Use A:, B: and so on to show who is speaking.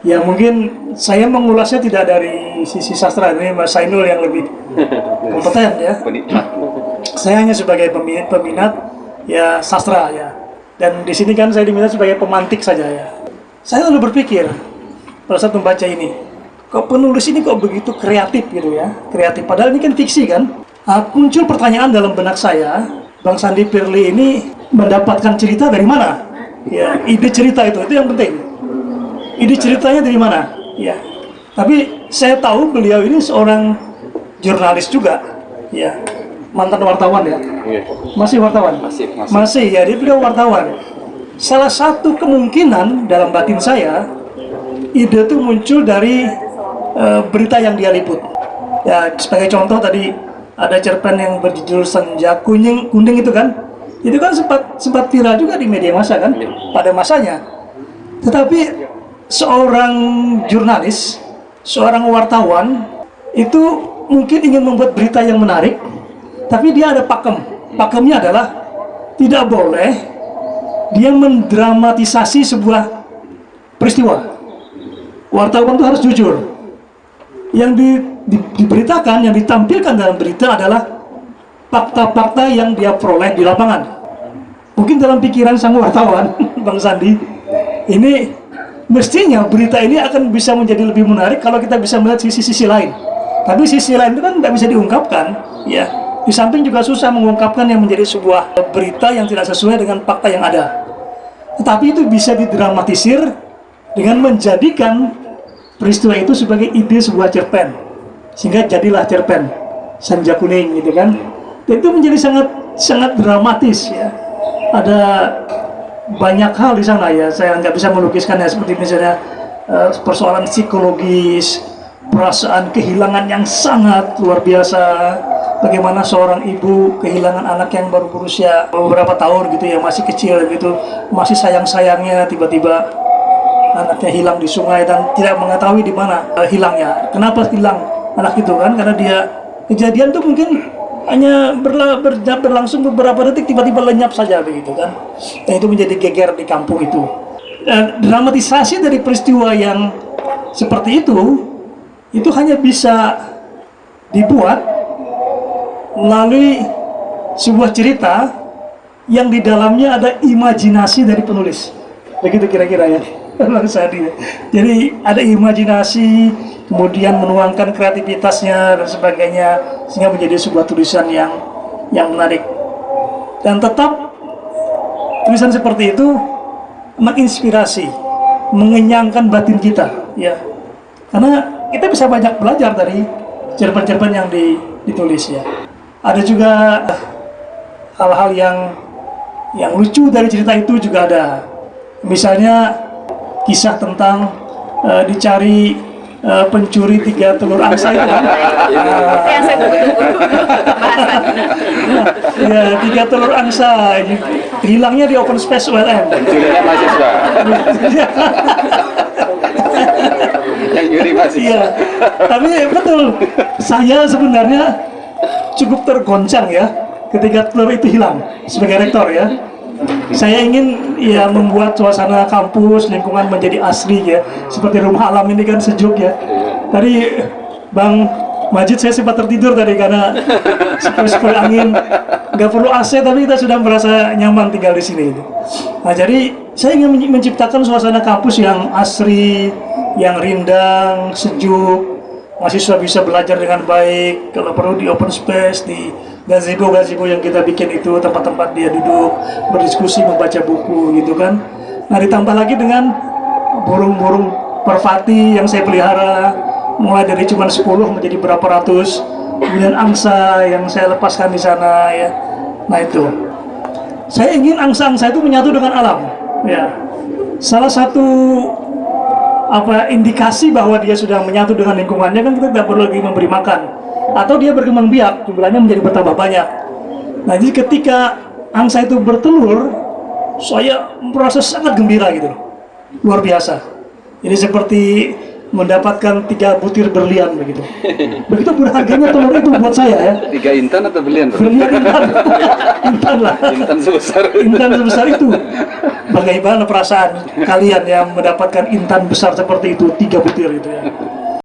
A: Ya mungkin saya mengulasnya tidak dari sisi sastra, ini Mas Sainul yang lebih kompeten ya. Saya hanya sebagai peminat ya sastra ya. Dan di sini kan saya diminta sebagai pemantik saja ya. Saya lalu berpikir pada saat membaca ini, kok penulis ini kok begitu kreatif gitu ya, kreatif. Padahal ini kan fiksi kan. Muncul pertanyaan dalam benak saya, Bang Sandi Firly ini mendapatkan cerita dari mana? Ya, ide cerita itu yang penting. Ide ceritanya dari mana? Ya. Tapi saya tahu beliau ini seorang jurnalis juga, ya, mantan wartawan ya. Masih wartawan? Masih ya, dia beliau wartawan. Salah satu kemungkinan dalam batin saya, ide itu muncul dari berita yang dia liput. Ya, sebagai contoh tadi ada cerpen yang berjudul Senja Kuning itu kan sempat viral juga di media massa kan pada masanya. Tetapi seorang jurnalis, seorang wartawan itu mungkin ingin membuat berita yang menarik, tapi dia ada pakem. Pakemnya adalah tidak boleh dia mendramatisasi sebuah peristiwa. Wartawan itu harus jujur. Yang diberitakan, yang ditampilkan dalam berita adalah fakta-fakta yang dia peroleh di lapangan. Mungkin dalam pikiran sang wartawan, Bang Sandi, ini mestinya berita ini akan bisa menjadi lebih menarik kalau kita bisa melihat sisi-sisi lain. Tapi sisi lain itu kan nggak bisa diungkapkan, ya. Di samping juga susah mengungkapkan yang menjadi sebuah berita yang tidak sesuai dengan fakta yang ada. Tetapi itu bisa didramatisir dengan menjadikan peristiwa itu sebagai ide sebuah cerpen, sehingga jadilah cerpen Senja Kuning gitu kan. Dan itu menjadi sangat dramatis ya. Ada banyak hal di sana ya, saya nggak bisa melukiskannya, seperti misalnya persoalan psikologis, perasaan kehilangan yang sangat luar biasa, bagaimana seorang ibu kehilangan anak yang baru berusia beberapa tahun gitu ya, masih kecil gitu, masih sayang-sayangnya tiba-tiba anaknya hilang di sungai dan tidak mengetahui di mana hilangnya. Kenapa hilang anak itu kan? Karena dia kejadian tuh mungkin hanya berlangsung beberapa detik, tiba-tiba lenyap saja begitu kan. Dan itu menjadi geger di kampung itu. Dramatisasi dari peristiwa yang seperti itu hanya bisa dibuat melalui sebuah cerita yang di dalamnya ada imajinasi dari penulis. Begitu kira-kira ya. Jadi ada imajinasi, kemudian menuangkan kreativitasnya dan sebagainya, sehingga menjadi sebuah tulisan yang menarik. Dan tetap tulisan seperti itu menginspirasi, mengenyangkan batin kita, ya. Karena kita bisa banyak belajar dari cerpen-cerpen yang ditulis ya. Ada juga hal-hal yang lucu dari cerita itu juga ada. Misalnya kisah tentang dicari pencuri 3 telur angsa itu kan? Ya, 3 telur angsa hilangnya di open space ULM.
B: Pencurinya mahasiswa. Yang nyuri mahasiswa.
A: Iya, tapi betul. Saya sebenarnya cukup tergoncang ya ketika telur itu hilang sebagai rektor ya. Saya ingin ya membuat suasana kampus, lingkungan menjadi asri ya. Seperti rumah alam ini kan sejuk ya. Tadi Bang Majid saya sempat tertidur tadi karena sepoi-sepoi angin. Nggak perlu AC tapi kita sudah merasa nyaman tinggal di sini. Nah jadi saya ingin menciptakan suasana kampus yang asri, yang rindang, sejuk. Mahasiswa bisa belajar dengan baik. Kalau perlu di open space, di gazebo yang kita bikin itu tempat-tempat dia duduk, berdiskusi, membaca buku gitu kan. Nah ditambah lagi dengan burung-burung merpati yang saya pelihara, mulai dari cuma 10 menjadi berapa ratus, kemudian angsa yang saya lepaskan di sana ya. Nah itu, saya ingin angsa-angsa itu menyatu dengan alam ya. Salah satu indikasi bahwa dia sudah menyatu dengan lingkungannya kan kita tidak perlu lagi memberi makan, atau dia berkembang biak, jumlahnya menjadi bertambah banyak. Nah jadi ketika angsa itu bertelur, saya merasa sangat gembira gitu, luar biasa. Jadi seperti mendapatkan 3 butir berlian begitu. Begitu berharganya telur itu buat saya ya.
B: 3 intan atau berlian?
A: Berlian intan. Intan lah.
B: Intan sebesar
A: itu. Bagaimana perasaan kalian yang mendapatkan intan besar seperti itu 3 butir itu ya?